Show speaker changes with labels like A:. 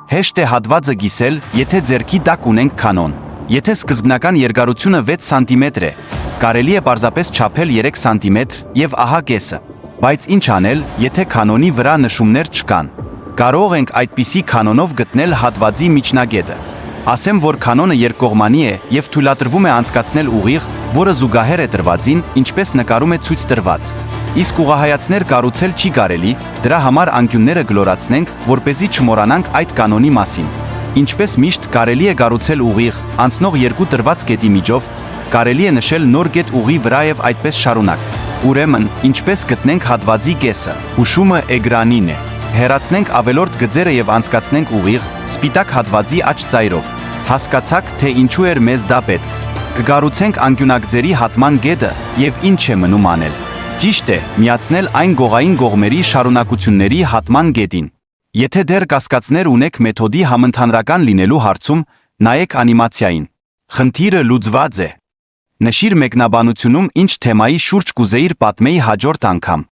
A: Հեշտ է հատվածը գիսել, եթե ձեռքի տակ ունենք կանոն։ Եթե սկզբնական երկարությունը 6 սանտիմետր է, կարելի է պարզապես չափել 3 սանտիմետր եւ ահա կեսը։ Բայց ինչ անել, եթե կանոնի վրա նշումներ չկան։ Կարող ենք այդպիսի կանոնով գտնել հատվածի միջնագետը։ Ասեմ, որ կանոնը երկկողմանի է եւ թույլատրվում է անցկացնել ուղիղ, որը զուգահեռ է տրվածին, ինչպես նկարում է ցույց տրված։ Իսկ ուղղահայացներ կառուցել չի կարելի, դրա համար անկյունները գլորացնենք, որպեսզի չմոռանանք այդ կանոնի մասին։ Ինչպես միշտ կարելի է կառուցել ուղիղ, անցնող երկու տրված կետի միջով, կարելի է նշել նոր կետ ուղի վրա եւ այդպես շարունակ։ Ուրեմն, ինչպես գտնենք հատվածի կեսը։ Հուշումը էկրանին է։ Հեռացնենք ավելորդ գծերը եւ անցկացնենք ուղիղ, սպիտակ հատվածի աջ ծայրով։ Հասկացաք, թե ինչու էր մեզ դա պետք։ Կկառուցենք անկյունակցերի հատման կետը եւ ինչ է մնում անել։ Ճիշտ է, միացնել այն գողային կողմերի շարունակությունների հատման կետին։ Եթե դեռ կասկածներ ունեք մեթոդի համընդհանրական լինելու հարցում, նայեք անիմացիային։ Խնդիրը լուծված է։ Նշիր մեկնաբանությունում ինչ թեմայի շուրջ կուզեիր պատմեի հաջորդ անգամ։